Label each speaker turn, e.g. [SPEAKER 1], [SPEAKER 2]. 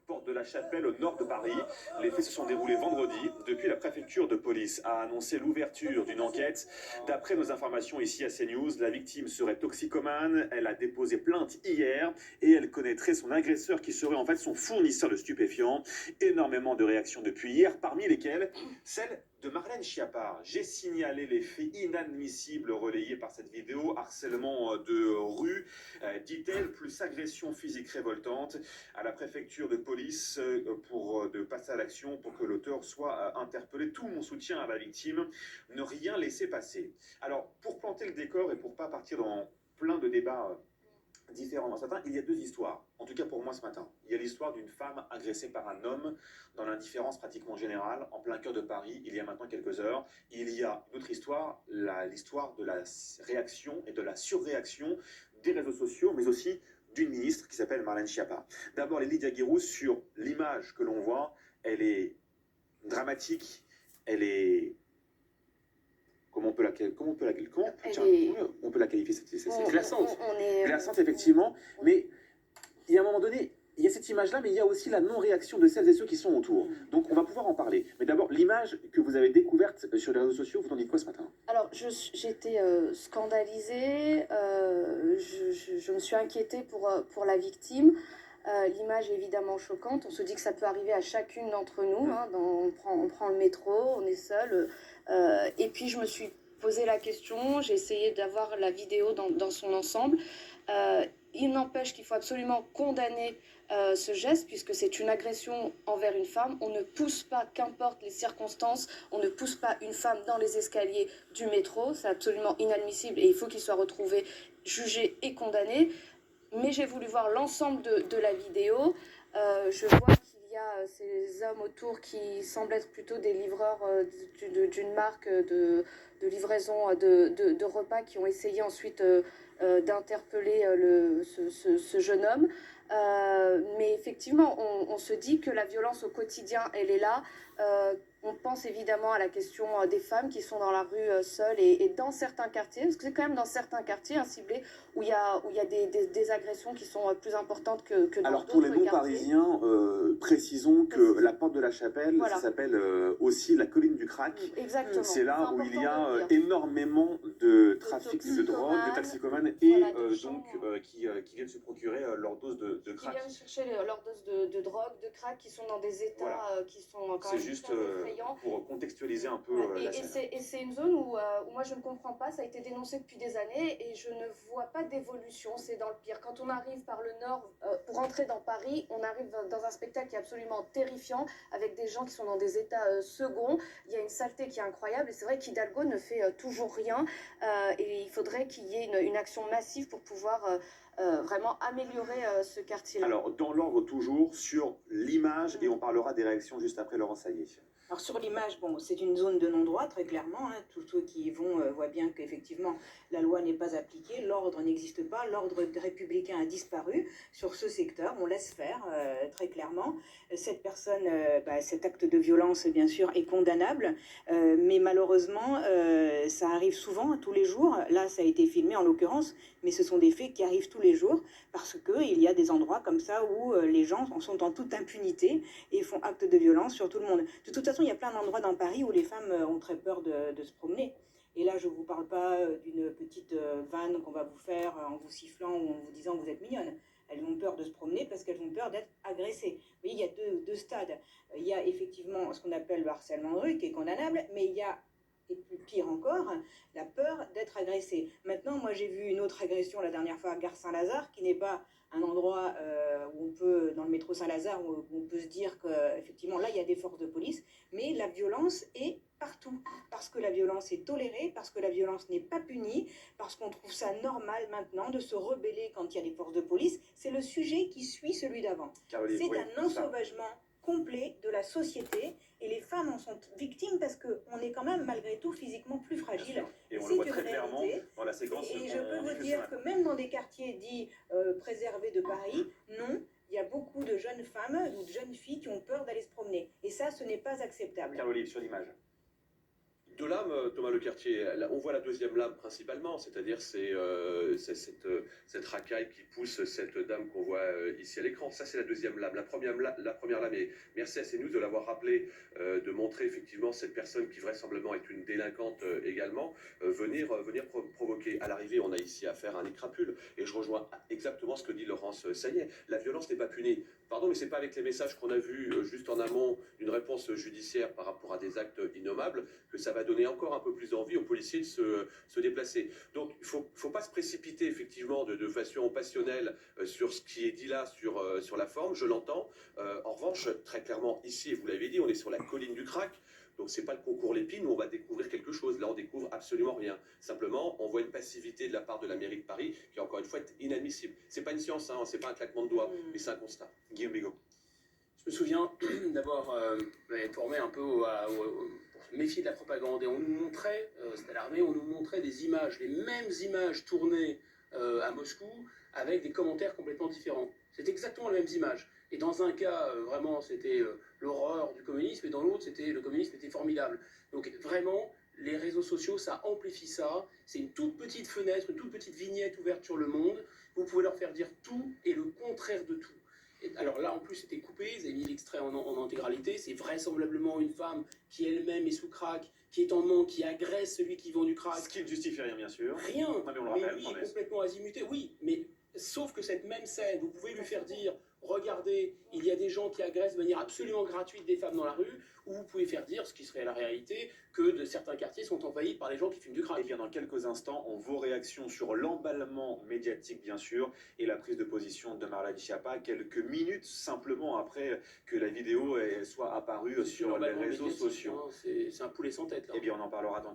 [SPEAKER 1] porte de la Chapelle, au nord de Paris. Les faits se sont déroulés vendredi. Depuis, la préfecture de police a annoncé l'ouverture d'une enquête. D'après nos informations ici à CNews, la victime serait toxicomane. Elle a déposé plainte hier et elle connaîtrait son agresseur qui serait en fait son fournisseur de stupéfiants. Énormément de réactions depuis hier, parmi lesquelles celle de Marlène Schiappa. J'ai signalé les faits inadmissibles relayés par cette vidéo, harcèlement de rue, dit-elle, plus agression physique révoltante, à la préfecture de police de passer à l'action pour que l'auteur soit interpellé. Tout mon soutien à la victime, ne rien laisser passer. Alors, pour planter le décor et pour pas partir dans plein de débats différents dans certains, il y a deux histoires, en tout cas pour moi ce matin. Il y a l'histoire d'une femme agressée par un homme dans l'indifférence pratiquement générale, en plein cœur de Paris, il y a maintenant quelques heures. Il y a une autre histoire, l'histoire de la réaction et de la surréaction des réseaux sociaux, mais aussi d'une ministre qui s'appelle Marlène Schiappa. D'abord, Lydia Guirous, sur l'image que l'on voit, elle est dramatique, elle est... Comment on peut la qualifier? C'est glaçante. Glaçante, effectivement. Mais il y a un moment donné, il y a cette image-là, mais il y a aussi la non-réaction de celles et ceux qui sont autour. Donc on va pouvoir en parler. Mais d'abord, l'image que vous avez découverte sur les réseaux sociaux, vous en dites quoi ce matin?
[SPEAKER 2] Alors, j'étais scandalisée, je me suis inquiétée pour la victime. L'image est évidemment choquante. On se dit que ça peut arriver à chacune d'entre nous. Hein, on prend le métro, on est seul. Et puis, je me suis posé la question. J'ai essayé d'avoir la vidéo dans son ensemble. Il n'empêche qu'il faut absolument condamner ce geste, puisque c'est une agression envers une femme. On ne pousse pas, qu'importe les circonstances, on ne pousse pas une femme dans les escaliers du métro. C'est absolument inadmissible et il faut qu'il soit retrouvé, jugé et condamné. Mais j'ai voulu voir l'ensemble de la vidéo. Je vois qu'il y a ces hommes autour qui semblent être plutôt des livreurs d'une marque de livraison de repas, qui ont essayé ensuite d'interpeller ce jeune homme. Mais effectivement, on se dit que la violence au quotidien, elle est là. On pense évidemment à la question des femmes qui sont dans la rue seules et dans certains quartiers, parce que c'est quand même dans certains quartiers ciblés où il y a des agressions qui sont plus importantes que dans d'autres quartiers.
[SPEAKER 1] Alors pour les non-parisiens, précisons que la porte de la Chapelle, voilà, ça s'appelle aussi la colline du crack.
[SPEAKER 2] Exactement.
[SPEAKER 1] C'est là où il y a énormément de trafic de drogue, de toxicomanes et qui viennent se procurer leur dose de crack.
[SPEAKER 2] Qui viennent chercher leur dose de drogue, de crack, qui sont dans des états qui sont quand même
[SPEAKER 1] juste pour contextualiser un peu la scène.
[SPEAKER 2] Et c'est une zone où moi je ne comprends pas, ça a été dénoncé depuis des années et je ne vois pas d'évolution, c'est dans le pire. Quand on arrive par le nord pour entrer dans Paris, on arrive dans un spectacle qui est absolument terrifiant, avec des gens qui sont dans des états seconds. Il y a une saleté qui est incroyable et c'est vrai qu'Hidalgo ne fait toujours rien et il faudrait qu'il y ait une action massive pour pouvoir vraiment améliorer ce quartier-là.
[SPEAKER 1] Alors, dans l'ordre toujours, sur l'image, et on parlera des réactions juste après, Laurent Saillé.
[SPEAKER 3] Alors sur l'image, bon, c'est une zone de non-droit, très clairement. Hein. Tous ceux qui y vont voient bien qu'effectivement, la loi n'est pas appliquée, l'ordre n'existe pas, l'ordre républicain a disparu sur ce secteur. On laisse faire, très clairement. Cette personne, cet acte de violence, bien sûr, est condamnable. Mais malheureusement, ça arrive souvent, tous les jours. Là, ça a été filmé en l'occurrence, mais ce sont des faits qui arrivent tous les jours parce qu'il y a des endroits comme ça où les gens sont en toute impunité et font acte de violence sur tout le monde. De toute façon, il y a plein d'endroits dans Paris où les femmes ont très peur de se promener. Et là, je ne vous parle pas d'une petite vanne qu'on va vous faire en vous sifflant ou en vous disant que vous êtes mignonne. Elles ont peur de se promener parce qu'elles ont peur d'être agressées. Vous voyez, il y a deux stades. Il y a effectivement ce qu'on appelle le harcèlement de rue qui est condamnable, mais il y a, et plus pire encore, la peur d'être agressée. Maintenant, moi j'ai vu une autre agression la dernière fois à Gare Saint-Lazare, qui n'est pas un endroit où on peut, dans le métro Saint-Lazare, où on peut se dire qu'effectivement là il y a des forces de police, mais la violence est partout, parce que la violence est tolérée, parce que la violence n'est pas punie, parce qu'on trouve ça normal maintenant de se rebeller quand il y a des forces de police. C'est le sujet qui suit celui d'avant. C'est un ensauvagement complet de la société et les femmes en sont victimes parce qu'on est quand même malgré tout physiquement plus fragile.
[SPEAKER 1] Et on le voit très clairement dans la séquence.
[SPEAKER 3] Et je peux vous dire que même dans des quartiers dits préservés de Paris, non, il y a beaucoup de jeunes femmes ou de jeunes filles qui ont peur d'aller se promener. Et ça, ce n'est pas acceptable.
[SPEAKER 1] Caroline, sur l'image.
[SPEAKER 4] Deux lames, Thomas Lequertier. Là, on voit la deuxième lame principalement, c'est-à-dire c'est cette racaille qui pousse cette dame qu'on voit ici à l'écran. Ça, c'est la deuxième lame. La première lame, et merci à CNews de l'avoir rappelé, de montrer effectivement cette personne qui vraisemblablement est une délinquante également, venir provoquer. À l'arrivée, on a ici affaire à un écrapule. Et je rejoins exactement ce que dit Laurence Saillet. La violence n'est pas punie. Pardon, mais c'est pas avec les messages qu'on a vus juste en amont d'une réponse judiciaire par rapport à des actes innommables que ça va donner encore un peu plus envie aux policiers de se déplacer. Donc il faut pas se précipiter effectivement de façon passionnelle sur ce qui est dit là, sur la forme, je l'entends. En revanche, très clairement, ici, et vous l'avez dit, on est sur la colline du crack. Donc c'est pas le concours Lépine où on va découvrir quelque chose. Là, on découvre absolument rien. Simplement, on voit une passivité de la part de la mairie de Paris qui, encore une fois, est inadmissible. C'est pas une science, hein, c'est pas un claquement de doigts, mais c'est un constat.
[SPEAKER 1] Guillaume Bigot.
[SPEAKER 5] Je me souviens d'avoir formé un peu pour se méfier de la propagande et on nous montrait, c'était l'armée, on nous montrait des images, les mêmes images tournées à Moscou avec des commentaires complètement différents. C'était exactement les mêmes images. Et dans un cas, vraiment, c'était l'horreur du communisme et dans l'autre, c'était le communisme était formidable. Donc vraiment, les réseaux sociaux, ça amplifie ça. C'est une toute petite fenêtre, une toute petite vignette ouverte sur le monde. Vous pouvez leur faire dire tout et le contraire de tout. Et alors là, en plus, c'était coupé, ils avaient mis l'extrait en intégralité. C'est vraisemblablement une femme qui elle-même est sous crack, qui est en manque, qui agresse celui qui vend du crack.
[SPEAKER 1] Ce qui ne justifie rien, bien sûr.
[SPEAKER 5] Rien,
[SPEAKER 1] Non, mais on le rappelle,
[SPEAKER 5] lui
[SPEAKER 1] on
[SPEAKER 5] est
[SPEAKER 1] laisse.
[SPEAKER 5] complètement azimuté, oui, mais sauf que cette même scène, vous pouvez lui faire dire, regardez, il y a des gens qui agressent de manière absolument gratuite des femmes dans la rue, ou vous pouvez faire dire, ce qui serait la réalité, que de certains quartiers sont envahis par les gens qui fument du
[SPEAKER 1] Et
[SPEAKER 5] crack.
[SPEAKER 1] bien dans quelques instants, on vos réactions sur l'emballement médiatique bien sûr et la prise de position de Marlène Schiappa quelques minutes simplement après que la vidéo soit apparue sur les réseaux sociaux.
[SPEAKER 5] C'est un poulet sans tête, là.
[SPEAKER 1] Eh bien on en parlera dans